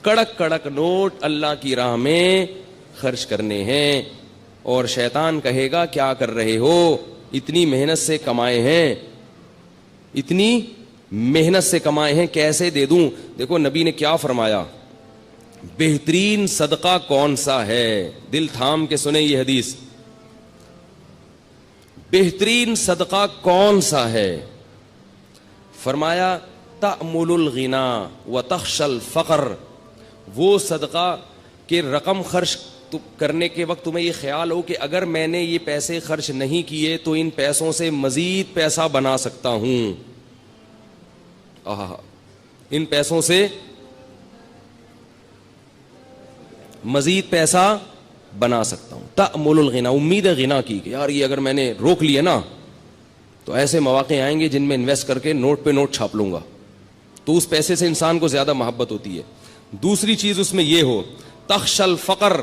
کڑک کڑک نوٹ اللہ کی راہ میں خرچ کرنے ہیں. اور شیطان کہے گا کیا کر رہے ہو, اتنی محنت سے کمائے ہیں, اتنی محنت سے کمائے ہیں, کیسے دے دوں. دیکھو نبی نے کیا فرمایا, بہترین صدقہ کون سا ہے, دل تھام کے سنیں یہ حدیث, بہترین صدقہ کون سا ہے. فرمایا تأمل الغنى وتخشى الفقر, وہ صدقہ کہ رقم خرچ کرنے کے وقت تمہیں یہ خیال ہو کہ اگر میں نے یہ پیسے خرچ نہیں کیے تو ان پیسوں سے مزید پیسہ بنا سکتا ہوں, ان پیسوں سے مزید پیسہ بنا سکتا ہوں. تأمل الغنا, امید ہے غنا کی کہ یار یہ اگر میں نے روک لیا نا تو ایسے مواقع آئیں گے جن میں انویسٹ کر کے نوٹ پہ نوٹ چھاپ لوں گا, تو اس پیسے سے انسان کو زیادہ محبت ہوتی ہے. دوسری چیز اس میں یہ ہو, تخشى الفقر,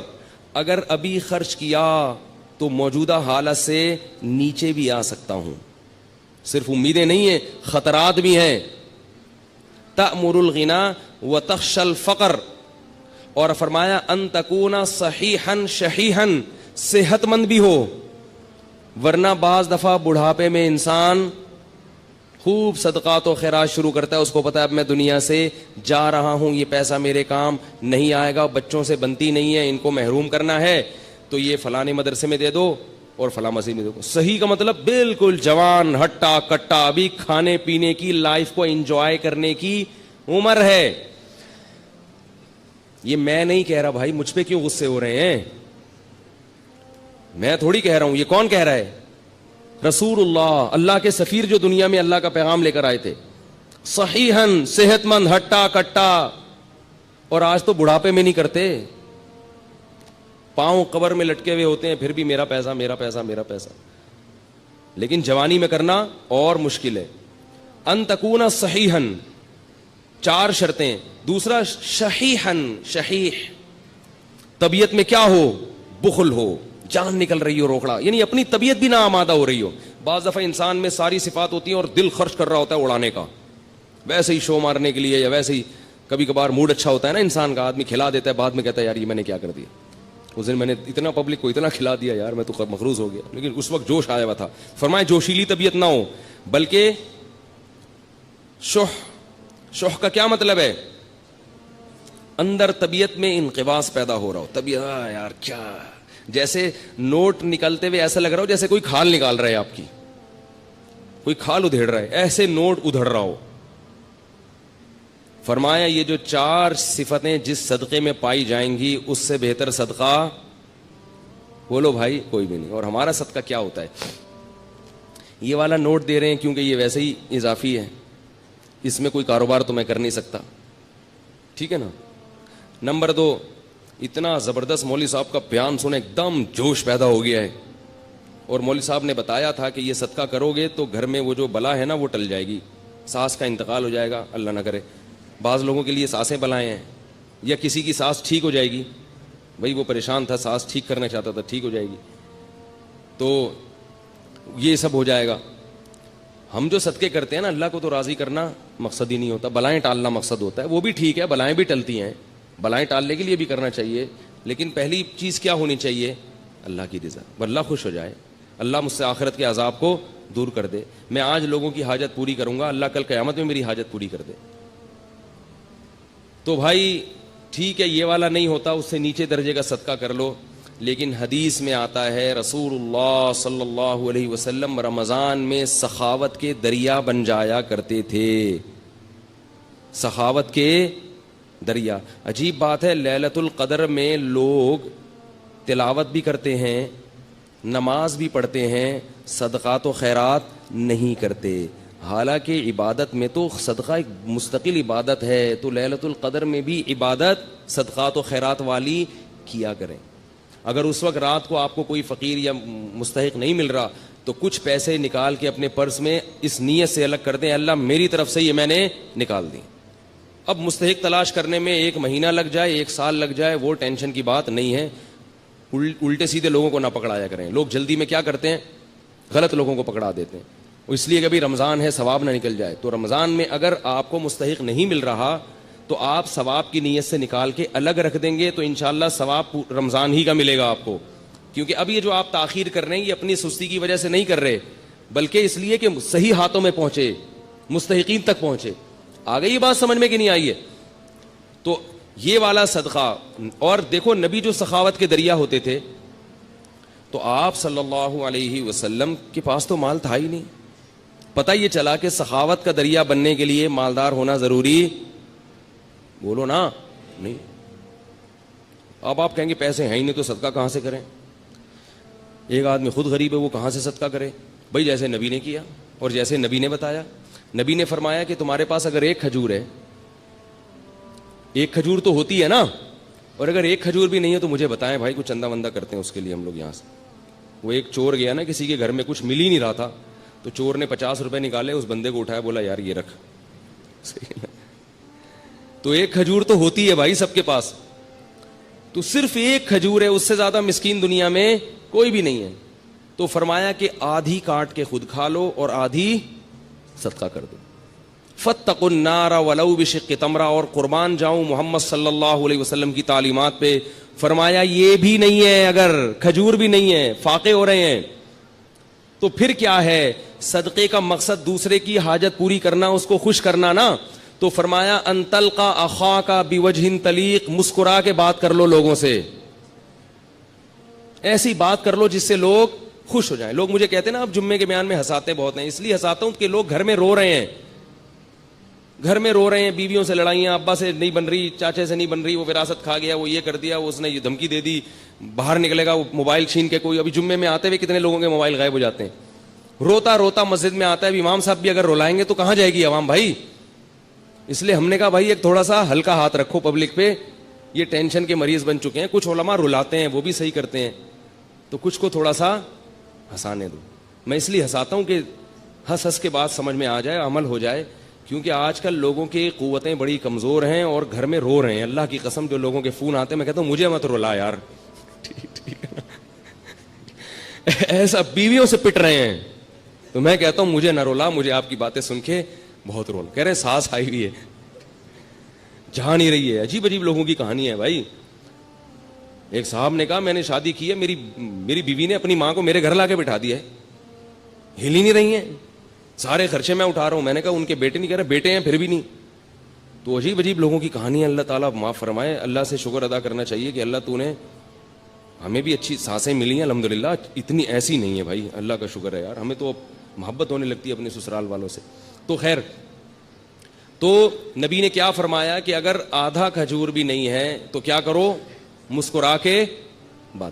اگر ابھی خرچ کیا تو موجودہ حالت سے نیچے بھی آ سکتا ہوں. صرف امیدیں نہیں ہیں, خطرات بھی ہیں. تأمل الغنى وتخشى الفقر, اور فرمایا ان تکون صحیحا شحیحا, صحت مند بھی ہو, ورنہ بعض دفعہ بڑھاپے میں انسان خوب صدقات و خیرات شروع کرتا ہے, اس کو پتا ہے اب میں دنیا سے جا رہا ہوں, یہ پیسہ میرے کام نہیں آئے گا, بچوں سے بنتی نہیں ہے, ان کو محروم کرنا ہے, تو یہ فلانے مدرسے میں دے دو اور فلاں مسجد میں دے دو. صحیح کا مطلب بالکل جوان ہٹا کٹا, ابھی کھانے پینے کی, لائف کو انجوائے کرنے کی عمر ہے. یہ میں نہیں کہہ رہا بھائی, مجھ پہ کیوں غصے ہو رہے ہیں, میں تھوڑی کہہ رہا ہوں, یہ کون کہہ رہا ہے, رسول اللہ, اللہ کے سفیر جو دنیا میں اللہ کا پیغام لے کر آئے تھے. صحیحاً, صحت مند, ہٹا کٹا, اور آج تو بڑھاپے میں نہیں کرتے, پاؤں قبر میں لٹکے ہوئے ہوتے ہیں, پھر بھی میرا پیسہ میرا پیسہ میرا پیسہ. لیکن جوانی میں کرنا اور مشکل ہے. ان تکون صحیحاً, 4 شرطیں. دوسرا شحیحاً, شحیح, طبیعت میں کیا ہو, بخل ہو, جان نکل رہی ہو روکڑا, یعنی اپنی طبیعت بھی نہ آمادہ ہو رہی ہو. بعض دفعہ انسان میں ساری صفات ہوتی ہیں اور دل خرچ کر رہا ہوتا ہے اڑانے کا, ویسے ہی شو مارنے کے لیے, یا ویسے ہی کبھی کبھار موڈ اچھا ہوتا ہے نا انسان کا, آدمی کھلا دیتا ہے, بعد میں کہتا ہے یار یہ میں نے کیا کر دیا, اس دن میں نے اتنا پبلک کو اتنا کھلا دیا یار, میں تو مخروض ہو گیا. لیکن اس وقت جوش آیا ہوا تھا. فرمائے جوشیلی طبیعت نہ ہو, بلکہ شح کا کیا مطلب ہے, اندر طبیعت میں انقباض پیدا ہو رہا ہو, طبیعت یار کیا, جیسے نوٹ نکلتے ہوئے ایسا لگ رہا ہو جیسے کوئی کھال نکال رہا ہے آپ کی, کوئی کھال ادھیڑ رہا ہے, ایسے نوٹ ادھڑ رہا ہو. فرمایا یہ جو 4 صفتیں جس صدقے میں پائی جائیں گی, اس سے بہتر صدقہ بولو بھائی کوئی بھی نہیں. اور ہمارا صدقہ کیا ہوتا ہے, یہ والا نوٹ دے رہے ہیں کیونکہ یہ ویسے ہی اضافی ہے, اس میں کوئی کاروبار تو میں کر نہیں سکتا, ٹھیک ہے نا. نمبر 2, اتنا زبردست مولوی صاحب کا بیان سنے, ایک دم جوش پیدا ہو گیا ہے, اور مولوی صاحب نے بتایا تھا کہ یہ صدقہ کرو گے تو گھر میں وہ جو بلا ہے نا وہ ٹل جائے گی, ساس کا انتقال ہو جائے گا, اللہ نہ کرے. بعض لوگوں کے لیے ساسیں بلائیں ہیں, یا کسی کی ساس ٹھیک ہو جائے گی, بھائی وہ پریشان تھا, ساس ٹھیک کرنا چاہتا تھا, ٹھیک ہو جائے گی, تو یہ سب ہو جائے گا. ہم جو صدقے کرتے ہیں نا, اللہ کو تو راضی کرنا مقصد ہی نہیں ہوتا, بلائیں ٹالنا مقصد ہوتا ہے. وہ بھی ٹھیک ہے, بلائیں بھی ٹلتی ہیں, بلائیں ٹالنے کے لیے بھی کرنا چاہیے, لیکن پہلی چیز کیا ہونی چاہیے, اللہ کی رضا, اللہ خوش ہو جائے, اللہ مجھ سے آخرت کے عذاب کو دور کر دے. میں آج لوگوں کی حاجت پوری کروں گا, اللہ کل قیامت میں میری حاجت پوری کر دے. تو بھائی ٹھیک ہے, یہ والا نہیں ہوتا, اس سے نیچے درجے کا صدقہ کر لو. لیکن حدیث میں آتا ہے رسول اللہ صلی اللہ علیہ وسلم رمضان میں سخاوت کے دریا بن جایا کرتے تھے, سخاوت کے دریا. عجیب بات ہے, لیلۃ القدر میں لوگ تلاوت بھی کرتے ہیں, نماز بھی پڑھتے ہیں, صدقات و خیرات نہیں کرتے. حالانکہ عبادت میں تو صدقہ ایک مستقل عبادت ہے, تو لیلۃ القدر میں بھی عبادت صدقات و خیرات والی کیا کریں. اگر اس وقت رات کو آپ کو کوئی فقیر یا مستحق نہیں مل رہا تو کچھ پیسے نکال کے اپنے پرس میں اس نیت سے الگ کر دیں, اللہ میری طرف سے یہ میں نے نکال دی. اب مستحق تلاش کرنے میں 1 مہینہ لگ جائے, 1 سال لگ جائے, وہ ٹینشن کی بات نہیں ہے. الٹے سیدھے لوگوں کو نہ پکڑایا کریں. لوگ جلدی میں کیا کرتے ہیں, غلط لوگوں کو پکڑا دیتے ہیں, اس لیے کہ ابھی رمضان ہے ثواب نہ نکل جائے. تو رمضان میں اگر آپ کو مستحق نہیں مل رہا تو آپ ثواب کی نیت سے نکال کے الگ رکھ دیں گے تو انشاءاللہ ثواب رمضان ہی کا ملے گا آپ کو. کیونکہ اب یہ جو آپ تاخیر کر رہے ہیں یہ اپنی سستی کی وجہ سے نہیں کر رہے, بلکہ اس لیے کہ صحیح ہاتھوں میں پہنچے, مستحقین تک پہنچے. آ گئی یہ بات سمجھ میں کہ نہیں آئی ہے؟ تو یہ والا صدقہ. اور دیکھو نبی جو سخاوت کے دریا ہوتے تھے, تو آپ صلی اللہ علیہ وسلم کے پاس تو مال تھا ہی نہیں. پتہ یہ چلا کہ سخاوت کا دریا بننے کے لیے مالدار ہونا ضروری, بولو نا, نہیں. اب آپ کہیں گے پیسے ہیں ہی نہیں تو صدقہ کہاں سے کریں؟ ایک آدمی خود غریب ہے, وہ کہاں سے صدقہ کرے؟ بھائی جیسے نبی نے کیا اور جیسے نبی نے بتایا. نبی نے فرمایا کہ تمہارے پاس اگر ایک کھجور ہے, ایک کھجور تو ہوتی ہے نا, اور اگر ایک کھجور بھی نہیں ہے تو مجھے بتائیں بھائی, کچھ چندہ وندہ کرتے ہیں اس کے لیے ہم لوگ یہاں سے. وہ ایک چور گیا نا کسی کے گھر میں, کچھ مل ہی نہیں رہا تھا, تو چور نے 50 روپے نکالے, اس بندے کو اٹھایا, بولا یار یہ رکھ. تو ایک کھجور تو ہوتی ہے بھائی سب کے پاس, تو صرف ایک کھجور ہے, اس سے زیادہ مسکین دنیا میں کوئی بھی نہیں ہے. تو فرمایا کہ آدھی کاٹ کے خود کھا لو اور آدھی صدقہ کر دو. فاتقوا النار ولو بشق تمرہ. اور قربان جاؤں محمد صلی اللہ علیہ وسلم کی تعلیمات پہ, فرمایا یہ بھی نہیں ہے, اگر کھجور بھی نہیں ہے, فاقے ہو رہے ہیں, تو پھر کیا ہے؟ صدقے کا مقصد دوسرے کی حاجت پوری کرنا, اس کو خوش کرنا نا. تو فرمایا ان تلقى اخاك بوجه طلیق, مسکرا کے بات کر لو لوگوں سے, ایسی بات کر لو جس سے لوگ خوش ہو جائیں. لوگ مجھے کہتے ہیں نا, اب جمعے کے بیان میں ہنساتے بہت ہیں, اس لیے ہنساتا ہوں کہ لوگ گھر میں رو رہے ہیں, گھر میں رو رہے ہیں, بیویوں سے لڑائیاں, ابا سے نہیں بن رہی, چاچے سے نہیں بن رہی, وہ وراثت کھا گیا, وہ یہ کر دیا, وہ اس نے یہ دھمکی دے دی, باہر نکلے گا وہ موبائل چھین کے. کوئی ابھی جمعے میں آتے ہوئے کتنے لوگوں کے موبائل غائب ہو جاتے ہیں, روتا روتا مسجد میں آتا ہے. اب امام صاحب بھی اگر رولائیں گے تو کہاں جائے گی عوام بھائی؟ اس لیے ہم نے کہا بھائی ایک تھوڑا سا ہلکا ہاتھ رکھو پبلک پہ, یہ ٹینشن کے مریض بن چکے ہیں. کچھ علماء رلاتے ہیں, وہ بھی صحیح کرتے ہیں, تو کچھ کو تھوڑا سا ہنسانے دو. میں اس لیے ہنساتا ہوں کہ ہنس ہنس کے بات سمجھ میں آ جائے, عمل ہو جائے. کیونکہ آج کل لوگوں کی قوتیں بڑی کمزور ہیں اور گھر میں رو رہے ہیں. اللہ کی قسم جو لوگوں کے فون آتے ہیں, میں کہتا ہوں مجھے مت رلا یار, ایسا بیویوں سے پٹ رہے ہیں, تو میں کہتا ہوں مجھے نہ رولا, مجھے آپ کی باتیں سن کے بہت رول. کہہ رہے ہیں سانس آئی ہوئی ہے, جہاں نہیں رہی ہے. عجیب عجیب لوگوں کی کہانی ہے بھائی. ایک صاحب نے کہا میں نے شادی کی ہے, میری بیوی نے اپنی ماں کو میرے گھر لا کے بٹھا دیا ہے, ہل ہی نہیں رہی ہیں, سارے خرچے میں اٹھا رہا ہوں. میں نے کہا ان کے بیٹے نہیں, کہہ رہے بیٹے ہیں پھر بھی نہیں. تو عجیب عجیب لوگوں کی کہانی ہے. اللہ تعالیٰ معاف فرمائے. اللہ سے شکر ادا کرنا چاہیے کہ اللہ تو نے ہمیں بھی اچھی سانسیں ملی ہیں الحمدللہ. اتنی ایسی نہیں ہے بھائی, اللہ کا شکر ہے یار. ہمیں تو محبت ہونے لگتی ہے اپنے سسرال والوں سے. تو خیر, تو نبی نے کیا فرمایا کہ اگر آدھا کھجور بھی نہیں ہے تو کیا کرو؟ مسکرا کے بات.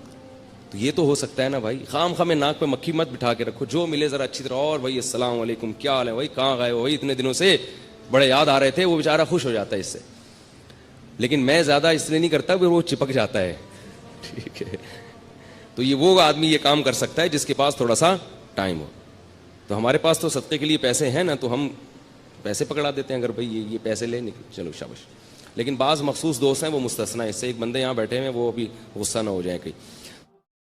تو یہ تو ہو سکتا ہے نا بھائی, خام خام ناک پہ مکھی مت بٹھا کے رکھو, جو ملے ذرا اچھی طرح, اور بھائی السلام علیکم, کیا حال ہے بھائی, کہاں گئے ہو بھائی, اتنے دنوں سے بڑے یاد آ رہے تھے. وہ بیچارہ خوش ہو جاتا ہے اس سے. لیکن میں زیادہ اس لیے نہیں کرتا کہ وہ چپک جاتا ہے, ٹھیک ہے. تو یہ وہ آدمی یہ کام کر سکتا ہے جس کے پاس تھوڑا سا ٹائم ہو. تو ہمارے پاس تو صدقے کے لیے پیسے ہیں نا, تو ہم پیسے پکڑا دیتے ہیں, اگر بھائی یہ پیسے لے نکل, چلو شاباش. لیکن بعض مخصوص دوست ہیں وہ مستثنا. اس سے ایک بندے یہاں بیٹھے ہیں, وہ ابھی غصہ نہ ہو جائے کہیں.